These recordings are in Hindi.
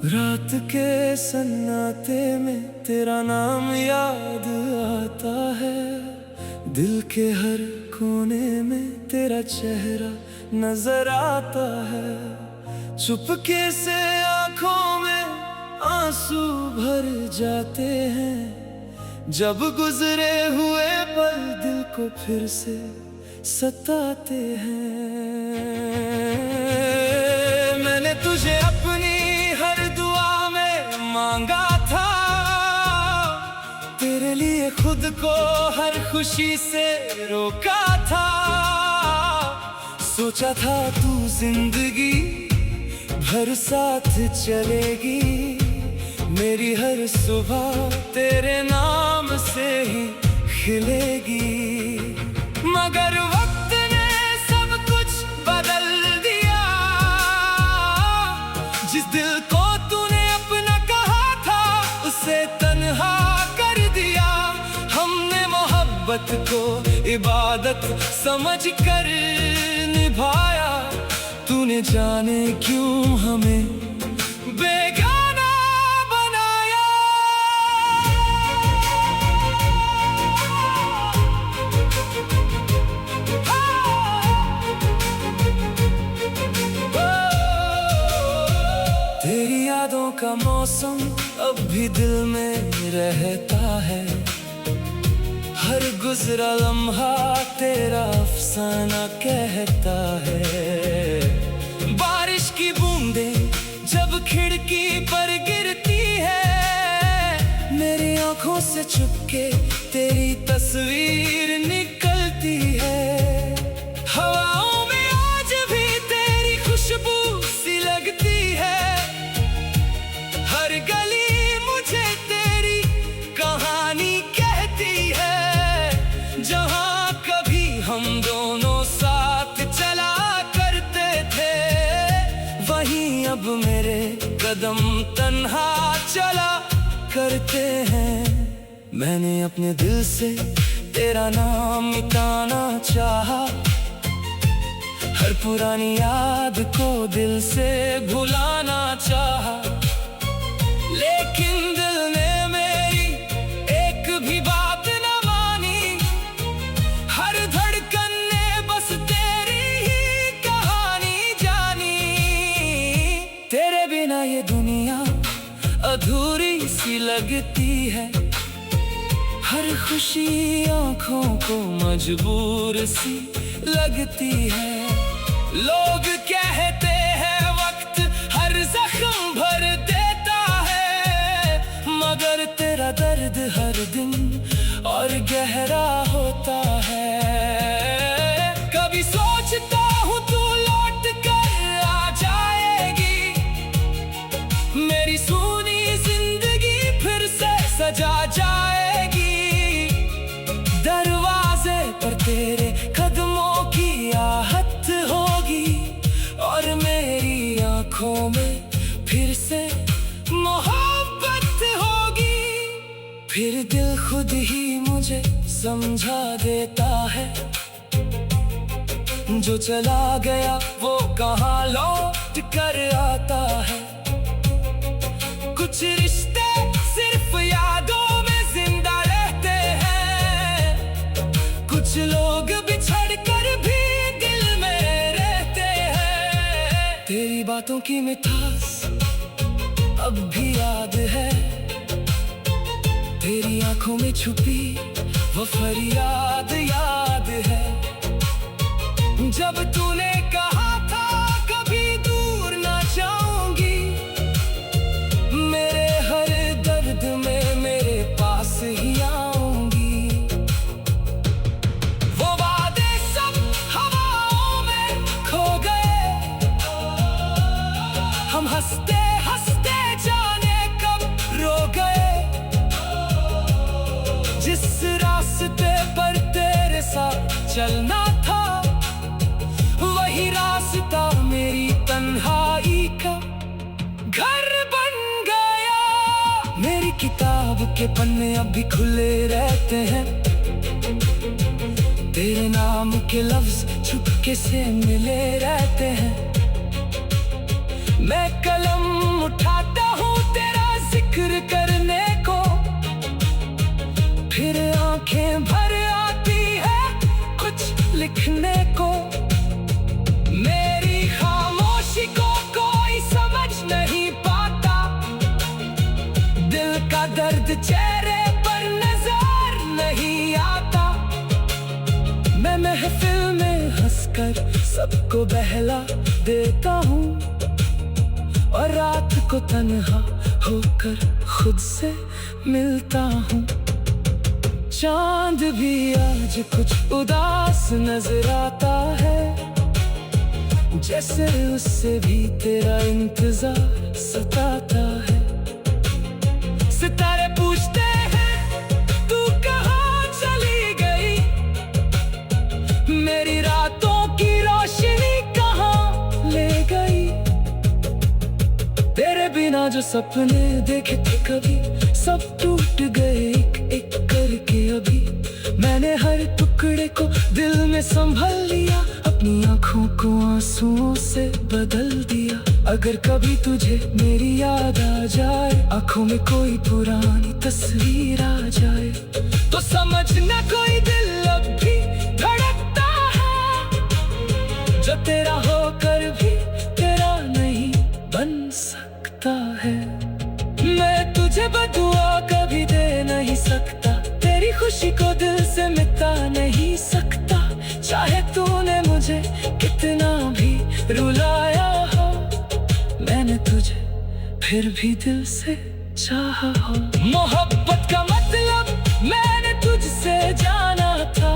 रात के सन्नाटे में तेरा नाम याद आता है। दिल के हर कोने में तेरा चेहरा नजर आता है। चुपके से आंखों में आंसू भर जाते हैं। जब गुजरे हुए पल दिल को फिर से सताते हैं। मैंने तुझे अपनी हर दुआ में मांगा था। तेरे लिए खुद को हर खुशी से रोका था। सोचा था तू जिंदगी भर साथ चलेगी। मेरी हर सुबह तेरे नाम से ही खिलेगी। मगर वक्त ने सब कुछ बदल दिया। जिस दिल को तूने अपना कहा था उसे तन्हा कर दिया। हमने मोहब्बत को इबादत समझ कर निभाया। तूने जाने क्यों हमें बेगाना बनाया। तेरी यादों का मौसम अब भी दिल में रहता है। हर गुजरा लम्हा तेरा अफसाना कहता है। बारिश की बूंदें जब खिड़की पर गिरती है। मेरी आंखों से छुपके तेरी तस्वीर निकलती है। हवाओं में आज भी तेरी खुशबू सी लगती है। हर गली मुझे तेरी कहानी कहती है। जहाँ कभी हम दोनों साथ चला करते थे वहीं अब मेरे कदम तन्हा चला करते हैं। मैंने अपने दिल से तेरा नाम मिटाना चाहा। हर पुरानी याद को दिल से भुलाना चाहा। लेकिन दिल ने मेरी एक भी बात न मानी। हर धड़कन ने बस तेरी ही कहानी जानी। तेरे बिना ये दुनिया अधूरी सी लगती है। हर खुशी आंखों को मजबूर सी लगती है। लोग कहते हैं वक्त हर जख्म भर देता है। मगर तेरा दर्द हर दिन और गहरा होता है। कभी सोचता हूँ तू लौट कर आ जाएगी। मेरी सूनी जिंदगी फिर से सजा जाएगी। दरवाजे पर तेरे कदमों की आहट होगी। और मेरी आंखों में फिर से मोहब्बत होगी। फिर दिल खुद ही मुझे समझा देता है। जो चला गया वो कहाँ लौट कर आता है। कुछ रिश्ते सिर्फ यादों में जिंदा रहते हैं। कुछ लोग बिछड़ कर भी दिल में रहते हैं। तेरी बातों की मिठास अब भी याद है। तेरी आंखों में छुपी वो फरियाद याद है। जब तूने कहा था कभी दूर ना जाऊंगी। मेरे हर दर्द में मेरे पास ही आऊंगी। वो वादे सब हवाओं में खो गए। हम हंसते हंसते जाने के पन्ने अब भी खुले रहते हैं। तेरे नाम के लफ्ज चुपके से मिले रहते हैं। मैं कलम उठाता हूँ तेरा जिक्र करने को, फिर आंखें भर आती है कुछ लिखने को। मेरी खामोशी को कोई समझ नहीं पाता, दिल का दर्द चेहरे पर नजर नहीं आता। मैं महफिल में हंसकर सबको बहला देता हूँ, और रात को तन्हा होकर खुद से मिलता हूँ। चांद भी आज कुछ उदास नजर आता है, जैसे उससे भी तेरा इंतजार सताता है। सितारे पूछते हैं तू कहाँ चली गई, मेरी रातों की रोशनी कहाँ ले गई। तेरे बिना जो सपने देखे थे कभी, सब टूट गए एक एक करके अभी। मैंने हर टुकड़े को दिल में संभल लिया, अपनी आँखों को आंसुओं से बदल दिया। अगर कभी तुझे मेरी याद आ जाए, आँखों में कोई पुरानी तस्वीर आ जाए, तो समझना कोई दिल अब भी धड़कता है, जो तेरा होकर भी तेरा नहीं बन सकता है। मैं तुझे बदुआ कभी दे नहीं सकता, तेरी खुशी को दिल से मिटा नहीं सकता। चाहे तूने मुझे कितना भी रुलाया हो, मैंने तुझे फिर भी दिल से चाहा हो। मोहब्बत का मतलब मैंने तुझसे जाना था,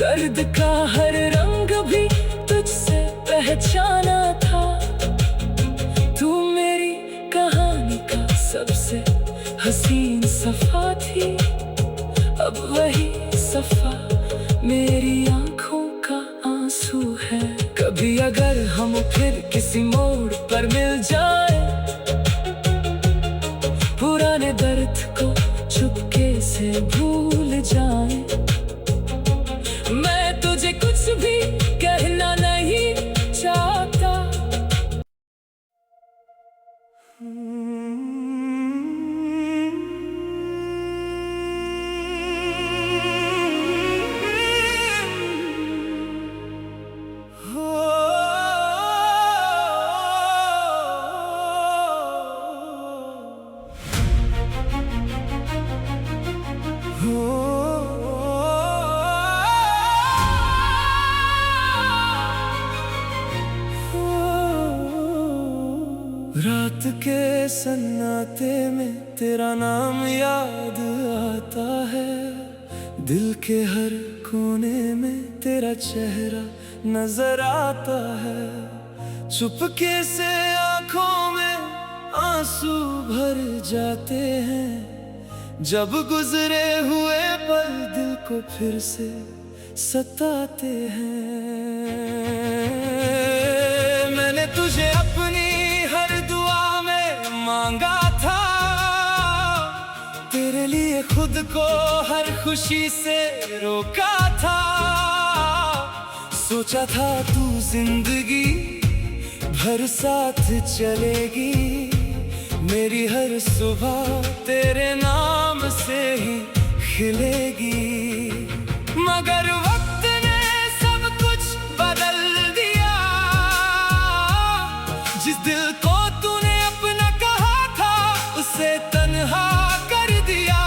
दर्द का हर रंग भी तुझसे पहचाना था। तू मेरी कहानी का सबसे हसीन सफा थी, अब वही सफा मेरी आंखों का आंसू है। कभी अगर हम फिर किसी मोड़ पर मिल जाए, पुराने दर्द को चुपके से भूल जाए। मैं तुझे कुछ भी कहना नहीं चाहता। रात के सन्नाटे में तेरा नाम याद आता है, दिल के हर कोने में तेरा चेहरा नजर आता है। चुपके से आंखों में आंसू भर जाते हैं, जब गुजरे हुए पल दिल को फिर से सताते हैं। मैंने तुझे अपनी हर दुआ में मांगा था, तेरे लिए खुद को हर खुशी से रोका था। सोचा था तू जिंदगी भर साथ चलेगी, मेरी हर सुबह तेरे नाम से ही खिलेगी। मगर वक्त ने सब कुछ बदल दिया, जिस दिल को तूने अपना कहा था उसे तन्हा कर दिया।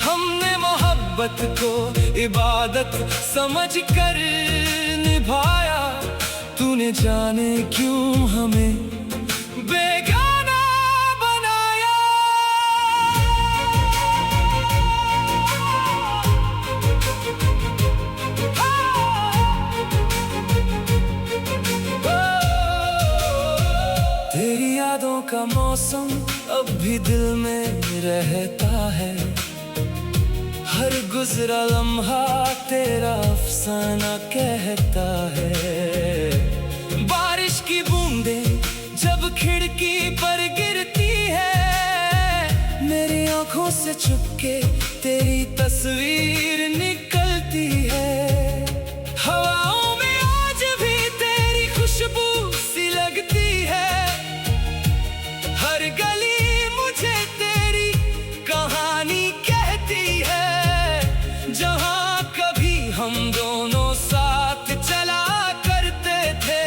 हमने मोहब्बत को इबादत समझ कर निभाया, तूने जाने क्यों हमें बेगाना बनाया। तेरी यादों का मौसम अब भी दिल में रहता है, हर गुजरा लम्हा तेरा अफसाना कहता है। बारिश की बूंदें जब खिड़की पर गिरती है, मेरी आंखों से चुपके तेरी तस्वीर निकलती है। हवाओं में आज भी तेरी खुशबू सी लगती है। हर गली मुझे तेरी कहानी कहती है। जहाँ कभी हम दोनों साथ चला करते थे,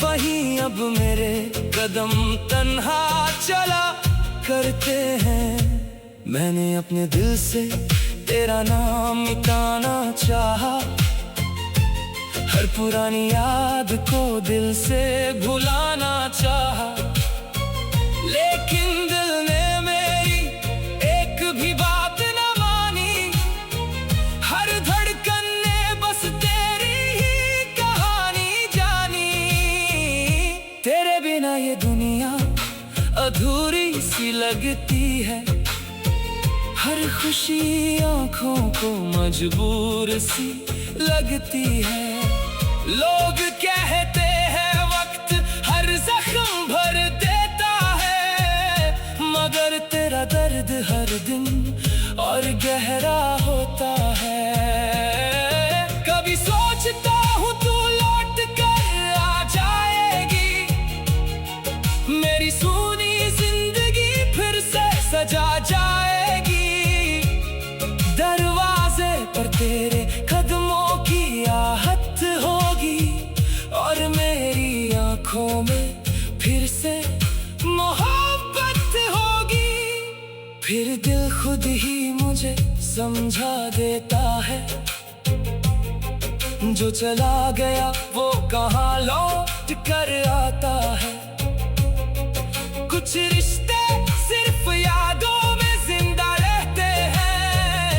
वहीं अब मेरे कदम तन्हा चला करते हैं। मैंने अपने दिल से तेरा नाम मिटाना चाहा, हर पुरानी याद को दिल से भुलाना चाहा, लेकिन दिल ने मेरी एक भी बात न मानी। हर धड़कन ने बस तेरी ही कहानी जानी। तेरे बिना ये दुनिया अधूरी सी लगती है। हर खुशी आंखों को मजबूर सी लगती है। लोग कहते हैं वक्त हर जख्म भर देता है, मगर तेरा दर्द हर दिन और गहरा होता है। कभी सोचता हूँ तू लौट कर आ जाएगी, मेरी सूनी जिंदगी फिर से सजा जाएगी। दरवाजे पर तेरे कदमों की आहट होगी, और मेरी आंखों में फिर से मोहब्बत होगी। फिर दिल खुद ही मुझे समझा देता है, जो चला गया वो कहाँ लौट कर आता है। कुछ रिश्ते सिर्फ यादों में जिंदा रहते हैं,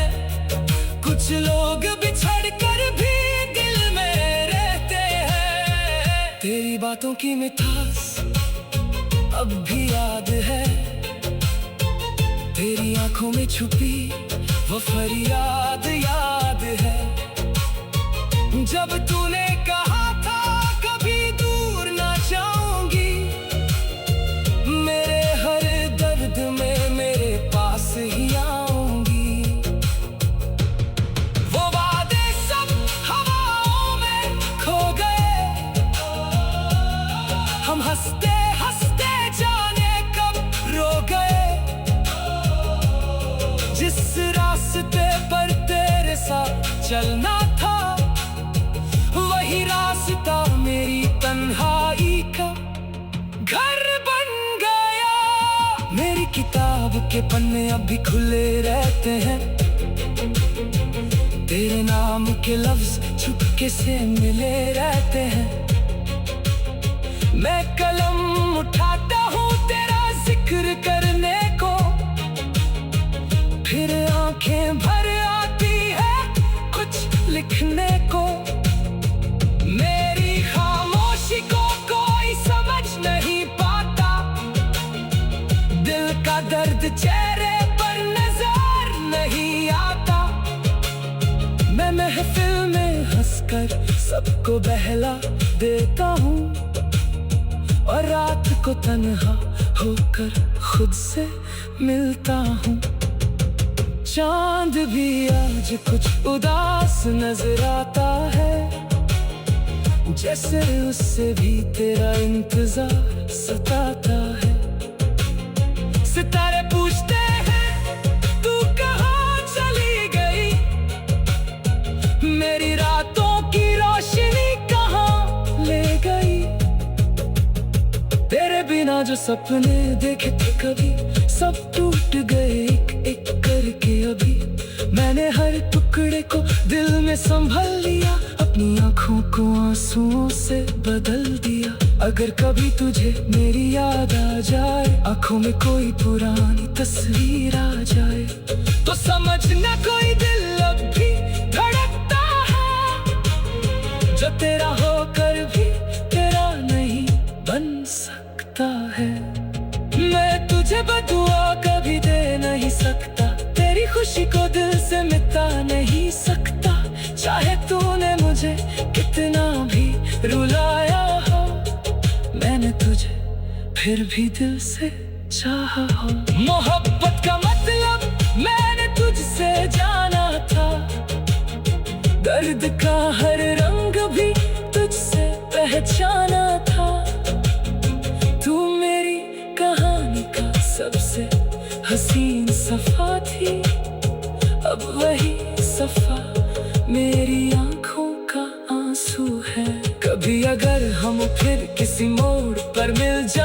कुछ लोग बिछड़ कर भी दिल में रहते हैं। तेरी बातों की मिठास अब भी याद है, तेरी आंखों में छुपी वो फरियाद याद है। जब तूने कहा था कभी दूर ना जाऊंगी, मेरे हर दर्द में मेरे पास ही आऊंगी। वो वादे सब हवाओं में खो गए, हम हंसते हंसते जाने कब रो गए। जिस रास्ते पर तेरे साथ चलना था, वही रास्ता मेरी तन्हाई का घर बन गया। मेरी किताब के पन्ने अब भी खुले रहते हैं, तेरे नाम के लफ्ज चुपके से मिले रहते हैं। मैं कलम उठाता हूँ तेरा जिक्र करने को, फिर आंखें भर आती है कुछ लिखने को। मेरी खामोशी को कोई समझ नहीं पाता, दिल का दर्द चेहरे पर नजर नहीं आता। मैं महफिल में हंसकर सबको बहला देता हूँ, और रात को तन्हा होकर खुद से मिलता हूँ। चांद भी आज कुछ उदास नजर आता है, जैसे उससे भी तेरा इंतजार सताता है। सितारे पूछते हैं तू कहाँ चली गई, मेरी रातों की रोशनी कहाँ ले गई। तेरे बिना जो सपने देखे थे कभी, सब टूट गए एक एक करके अभी। मैंने हर टुकड़े को दिल में संभल लिया, अपनी आंखों को आंसुओं से बदल दिया। अगर कभी तुझे मेरी याद आ जाए, आंखों में कोई पुरानी तस्वीर आ जाए, तो समझना कोई दिल अब भी धड़कता है, जो तेरा होकर भी तेरा नहीं बन सकता है। मैं तुझे बदुआ कभी दे नहीं सकता, तेरी खुशी को दिल से मिटा नहीं सकता। चाहे तूने मुझे कितना भी रुलाया हो, मैंने तुझे फिर भी दिल से चाहा हो। मोहब्बत का मतलब मैंने तुझसे जाना था, दर्द का हर रंग भी तुझसे पहचाना था। तू मेरी कहानी का सबसे हसीन सफा थी, अब वही सफा मेरी आंखों का आंसू है। कभी अगर हम फिर किसी मोड़ पर मिल जाए